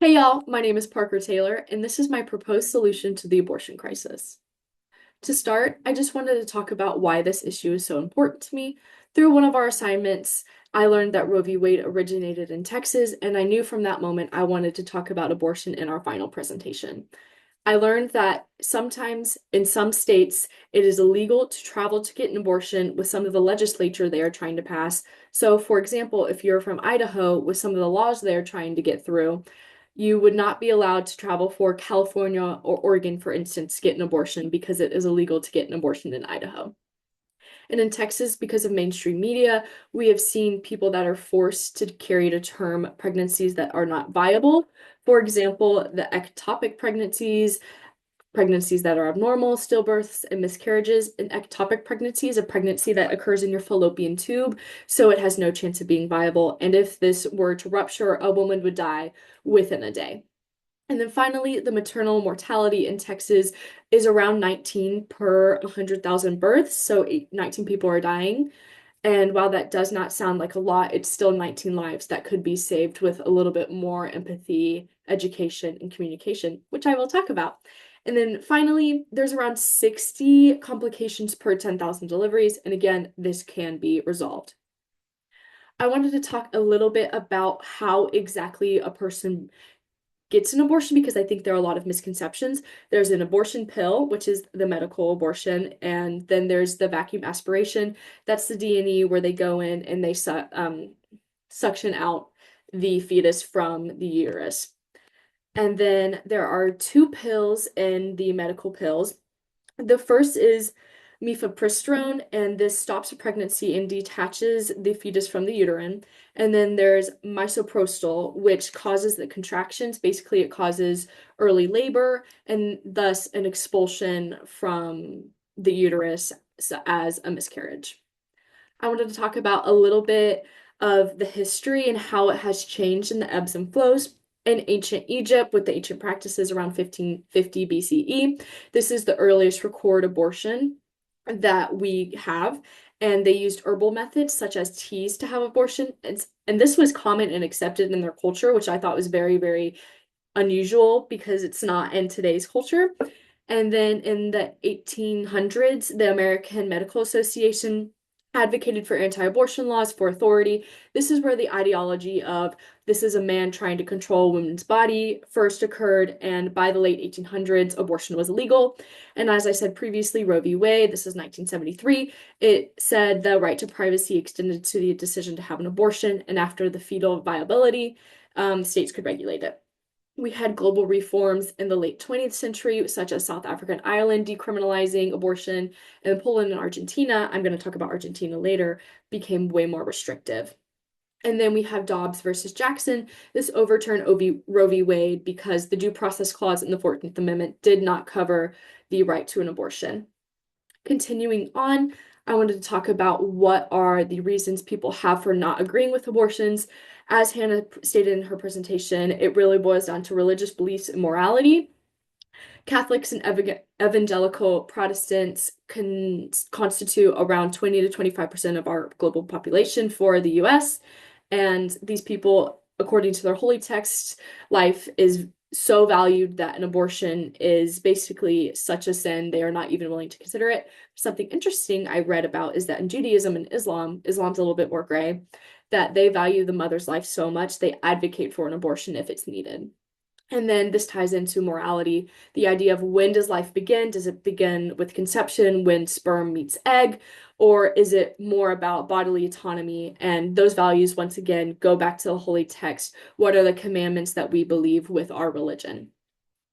Hey y'all, my name is Parker Taylor, and this is my proposed solution to the abortion crisis. To start, I just wanted to talk about why this issue is so important to me. Through one of our assignments, I learned that Roe v. Wade originated in Texas, and I knew from that moment I wanted to talk about abortion in our final presentation. I learned that sometimes in some states it is illegal to travel to get an abortion with some of the legislature they are trying to pass. So, for example, if you're from Idaho with some of the laws they're trying to get through, you would not be allowed to travel for California or Oregon, for instance, to get an abortion because it is illegal to get an abortion in Idaho. And in Texas, because of mainstream media, we have seen people that are forced to carry to term pregnancies that are not viable. For example, the ectopic pregnancies, pregnancies that are abnormal, stillbirths, and miscarriages. An ectopic pregnancy is a pregnancy that occurs in your fallopian tube, so it has no chance of being viable. And if this were to rupture, a woman would die within a day. And then finally, the maternal mortality in Texas is around 19 per 100,000 births, so 19 people are dying. And while that does not sound like a lot, it's still 19 lives that could be saved with a little bit more empathy, education, and communication, which I will talk about. And then finally, there's around 60 complications per 10,000 deliveries. And again, this can be resolved. I wanted to talk a little bit about how exactly a person gets an abortion because I think there are a lot of misconceptions. There's an abortion pill, which is the medical abortion, and then there's the vacuum aspiration. That's the D&E where they go in and they suction out the fetus from the uterus. And then there are two pills in the medical pills. The first is mifepristone, and this stops a pregnancy and detaches the fetus from the uterine. And then there's misoprostol, which causes the contractions. Basically, it causes early labor and thus an expulsion from the uterus as a miscarriage. I wanted to talk about a little bit of the history and how it has changed in the ebbs and flows. In ancient Egypt, with the ancient practices around 1550 BCE, this is the earliest recorded abortion that we have. And they used herbal methods such as teas to have abortion. And this was common and accepted in their culture, which I thought was very, very unusual because it's not in today's culture. And then in the 1800s, the American Medical Association advocated for anti-abortion laws for authority. This is where the ideology of this is a man trying to control a woman's body first occurred, and by the late 1800s, abortion was illegal. And as I said previously, Roe v. Wade, this is 1973, it said the right to privacy extended to the decision to have an abortion, and after the fetal viability, states could regulate it. We had global reforms in the late 20th century, such as South Africa and Ireland decriminalizing abortion, and Poland and Argentina, I'm going to talk about Argentina later, became way more restrictive. And then we have Dobbs versus Jackson. This overturned Roe v. Wade because the Due Process Clause in the 14th Amendment did not cover the right to an abortion. Continuing on, I wanted to talk about what are the reasons people have for not agreeing with abortions. As Hannah stated in her presentation, it really boils down to religious beliefs and morality. Catholics and evangelical Protestants constitute around 20 to 25% of our global population for the US. And these people, according to their holy texts, life is so valued that an abortion is basically such a sin, they are not even willing to consider it. Something interesting I read about is that in Judaism and Islam's a little bit more gray, that they value the mother's life so much they advocate for an abortion if it's needed. And then this ties into morality, the idea of when does life begin? Does it begin with conception when sperm meets egg? Or is it more about bodily autonomy? And those values, once again, go back to the holy text. What are the commandments that we believe with our religion?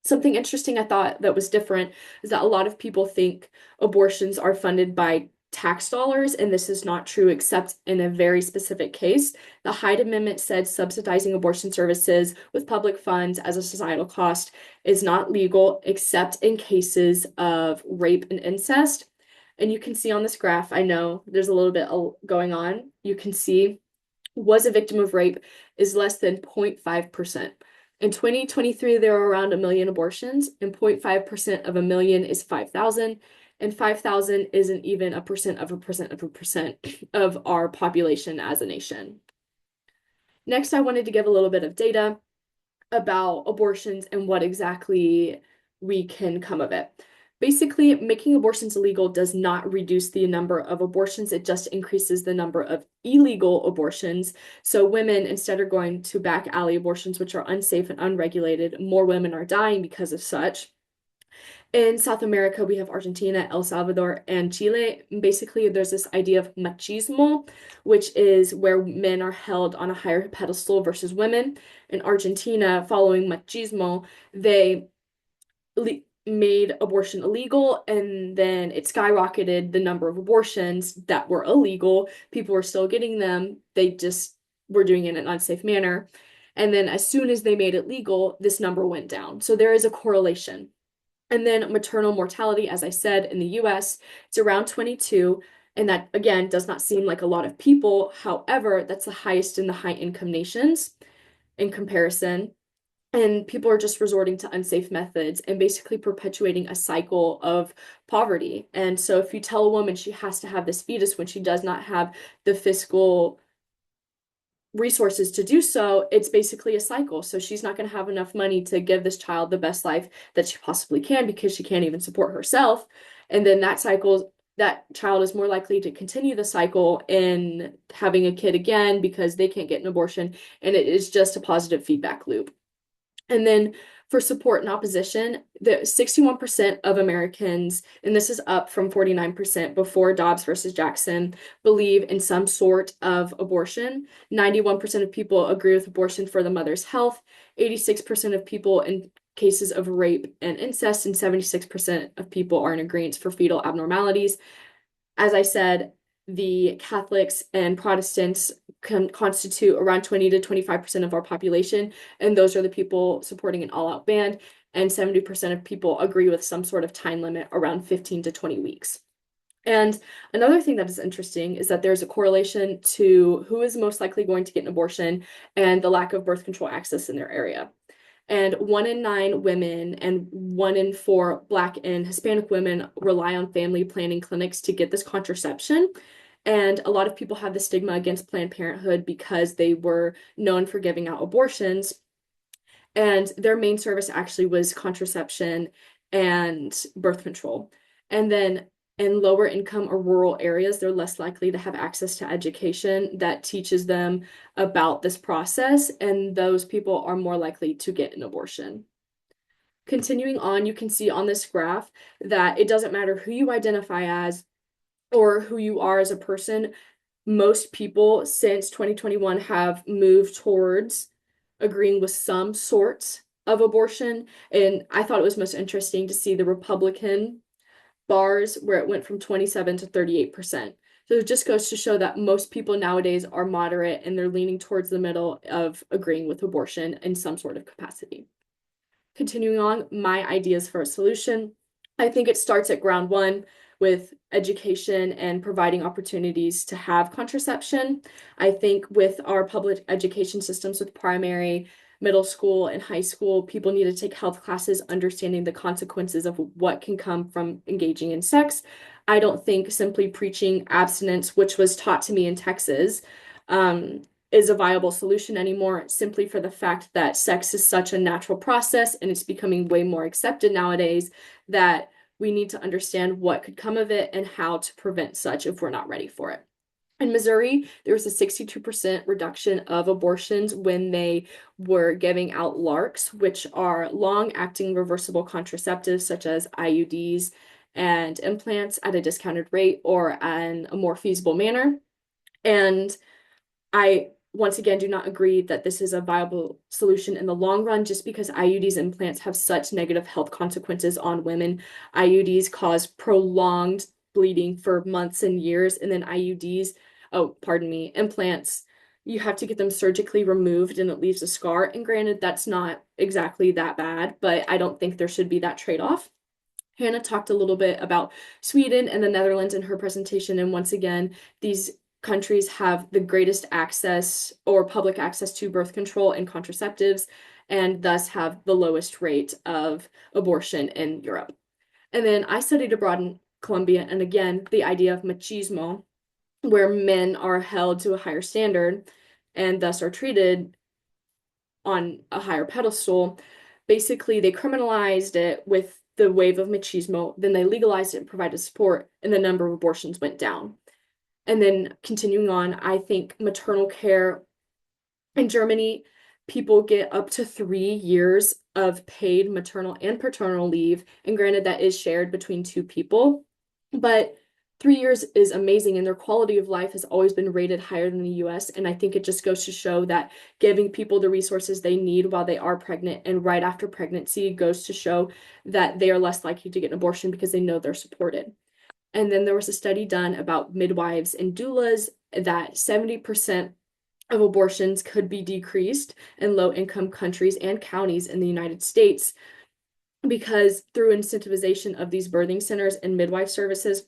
Something interesting I thought that was different is that a lot of people think abortions are funded by tax dollars, and this is not true except in a very specific case. The Hyde Amendment said subsidizing abortion services with public funds as a societal cost is not legal except in cases of rape and incest. And you can see on this graph, I know there's a little bit going on. You can see was a victim of rape is less than 0.5%. In 2023, there were around a million abortions, and 0.5% of a million is 5,000, and 5,000 isn't even a percent of a percent of a percent of our population as a nation. Next, I wanted to give a little bit of data. about abortions and what exactly we can come of it. Basically, making abortions illegal does not reduce the number of abortions, it just increases the number of illegal abortions. So, women instead are going to back alley abortions, which are unsafe and unregulated. More women are dying because of such. In South America, we have Argentina, El Salvador, and Chile. Basically, there's this idea of machismo, which is where men are held on a higher pedestal versus women. In Argentina, following machismo, they made abortion illegal, and then it skyrocketed the number of abortions that were illegal. People were still getting them, they just were doing it in an unsafe manner. And then, as soon as they made it legal, this number went down. So, there is a correlation. And then maternal mortality, as I said, in the US, it's around 22. And that, again, does not seem like a lot of people. However, that's the highest in the high income nations in comparison. And people are just resorting to unsafe methods and basically perpetuating a cycle of poverty. And so, if you tell a woman she has to have this fetus when she does not have the fiscal resources to do so, it's basically a cycle. So she's not going to have enough money to give this child the best life that she possibly can because she can't even support herself. And then that child is more likely to continue the cycle in having a kid again because they can't get an abortion. And it is just a positive feedback loop. And then for support and opposition, the 61% of Americans, and this is up from 49% before Dobbs versus Jackson, believe in some sort of abortion. 91% of people agree with abortion for the mother's health. 86% of people in cases of rape and incest, and 76% of people are in agreement for fetal abnormalities. As I said, the Catholics and Protestants constitute around 20 to 25% of our population, and those are the people supporting an all-out ban, and 70% of people agree with some sort of time limit around 15 to 20 weeks. And another thing that is interesting is that there's a correlation to who is most likely going to get an abortion and the lack of birth control access in their area. And 1 in 9 women and 1 in 4 Black and Hispanic women rely on family planning clinics to get this contraception. And a lot of people have the stigma against Planned Parenthood because they were known for giving out abortions. And their main service actually was contraception and birth control. And then in lower income or rural areas, they're less likely to have access to education that teaches them about this process, and those people are more likely to get an abortion. Continuing on, you can see on this graph that it doesn't matter who you identify as or who you are as a person, most people since 2021 have moved towards agreeing with some sorts of abortion. And I thought it was most interesting to see the Republican bars where it went from 27 to 38%. So it just goes to show that most people nowadays are moderate and they're leaning towards the middle of agreeing with abortion in some sort of capacity. Continuing on, my ideas for a solution. I think it starts at ground one with education and providing opportunities to have contraception. I think with our public education systems with primary, middle school, and high school, people need to take health classes understanding the consequences of what can come from engaging in sex. I don't think simply preaching abstinence, which was taught to me in Texas, is a viable solution anymore, simply for the fact that sex is such a natural process and it's becoming way more accepted nowadays that we need to understand what could come of it and how to prevent such if we're not ready for it. In Missouri, there was a 62% reduction of abortions when they were giving out LARCs, which are long-acting reversible contraceptives such as IUDs and implants at a discounted rate or in a more feasible manner. And I once again do not agree that this is a viable solution in the long run just because IUDs implants have such negative health consequences on women. IUDs cause prolonged bleeding for months and years, and then implants, you have to get them surgically removed and it leaves a scar. And granted, that's not exactly that bad, but I don't think there should be that trade-off. Hannah talked a little bit about Sweden and the Netherlands in her presentation, and once again, these countries have the greatest access or public access to birth control and contraceptives, and thus have the lowest rate of abortion in Europe. And then I studied abroad in Colombia, and again, the idea of machismo, where men are held to a higher standard and thus are treated on a higher pedestal. Basically, they criminalized it with the wave of machismo, then they legalized it and provided support, and the number of abortions went down. And then continuing on, I think maternal care in Germany, people get up to 3 years of paid maternal and paternal leave. And granted, that is shared between two people, but 3 years is amazing, and their quality of life has always been rated higher than the US. And I think it just goes to show that giving people the resources they need while they are pregnant and right after pregnancy goes to show that they are less likely to get an abortion because they know they're supported. And then there was a study done about midwives and doulas that 70% of abortions could be decreased in low-income countries and counties in the United States because through incentivization of these birthing centers and midwife services,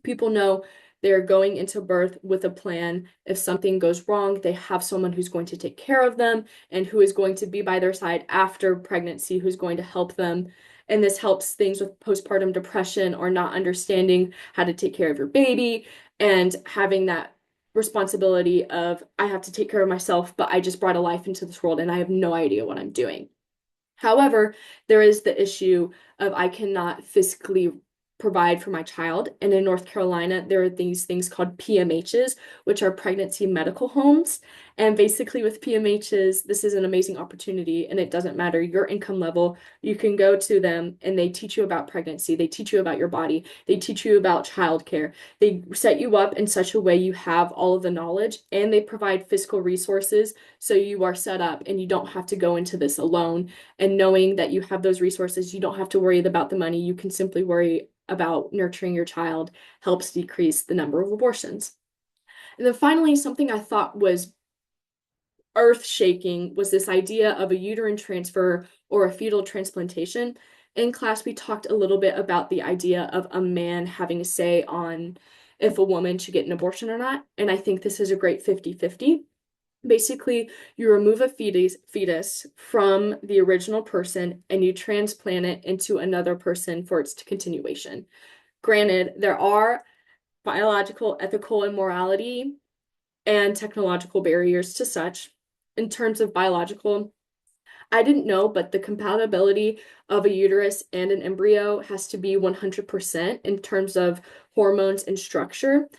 people know they're going into birth with a plan. If something goes wrong, they have someone who's going to take care of them and who is going to be by their side after pregnancy, who's going to help them. And this helps things with postpartum depression or not understanding how to take care of your baby and having that responsibility of, I have to take care of myself, but I just brought a life into this world and I have no idea what I'm doing. However, there is the issue of I cannot fiscally provide for my child. And in North Carolina, there are these things called PMHs, which are pregnancy medical homes. And basically, with PMHs, this is an amazing opportunity, and it doesn't matter your income level. You can go to them and they teach you about pregnancy, they teach you about your body, they teach you about childcare. They set you up in such a way you have all of the knowledge, and they provide fiscal resources so you are set up and you don't have to go into this alone. And knowing that you have those resources, you don't have to worry about the money. You can simply worry about nurturing your child, helps decrease the number of abortions. And then finally, something I thought was earth-shaking was this idea of a uterine transfer or a fetal transplantation. In class, we talked a little bit about the idea of a man having a say on if a woman should get an abortion or not. And I think this is a great 50-50. Basically, you remove a fetus from the original person and you transplant it into another person for its continuation. Granted, there are biological, ethical, and morality and technological barriers to such. In terms of biological, I didn't know, but the compatibility of a uterus and an embryo has to be 100% in terms of hormones and structure.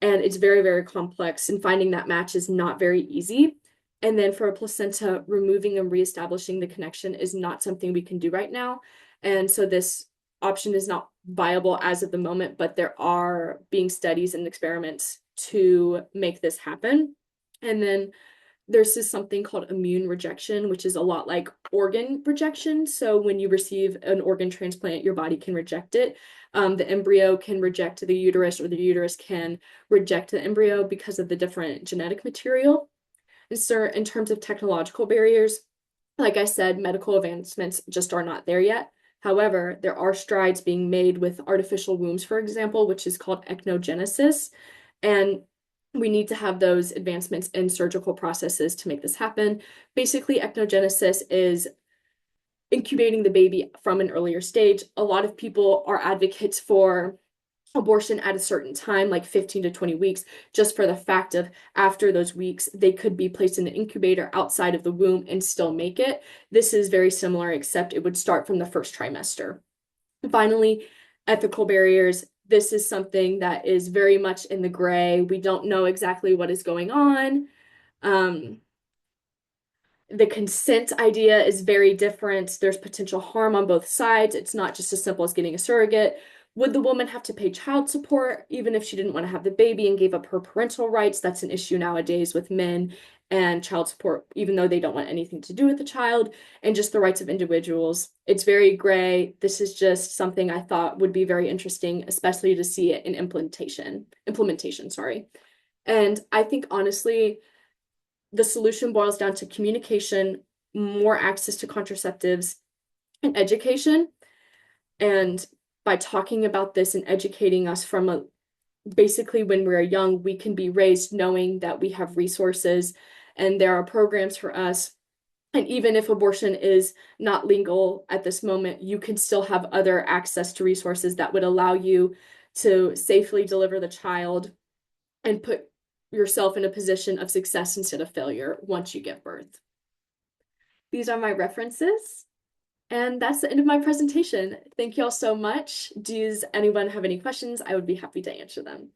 And it's very, very complex, and finding that match is not very easy. And then for a placenta, removing and reestablishing the connection is not something we can do right now. And so this option is not viable as of the moment, but there are being studies and experiments to make this happen. And then there's this something called immune rejection, which is a lot like organ rejection. So when you receive an organ transplant, your body can reject it. The embryo can reject the uterus, or the uterus can reject the embryo because of the different genetic material. And so in terms of technological barriers, like I said, medical advancements just are not there yet. However, there are strides being made with artificial wombs, for example, which is called echinogenesis. And we need to have those advancements in surgical processes to make this happen. Basically, echinogenesis is incubating the baby from an earlier stage. A lot of people are advocates for abortion at a certain time, like 15 to 20 weeks, just for the fact of after those weeks, they could be placed in the incubator outside of the womb and still make it. This is very similar, except it would start from the first trimester. Finally, ethical barriers. This is something that is very much in the gray. We don't know exactly what is going on. Um, the consent idea is very different. There's potential harm on both sides. It's not just as simple as getting a surrogate. Would the woman have to pay child support even if she didn't want to have the baby and gave up her parental rights? That's an issue nowadays with men and child support, even though they don't want anything to do with the child, and just the rights of individuals. It's very gray. This is just something I thought would be very interesting, especially to see it in implementation, sorry. And I think honestly, the solution boils down to communication, more access to contraceptives, and education. And by talking about this and educating us from basically when we're young, we can be raised knowing that we have resources and there are programs for us. And even if abortion is not legal at this moment, you can still have other access to resources that would allow you to safely deliver the child and put yourself in a position of success instead of failure once you give birth. These are my references. And that's the end of my presentation. Thank you all so much. Does anyone have any questions? I would be happy to answer them.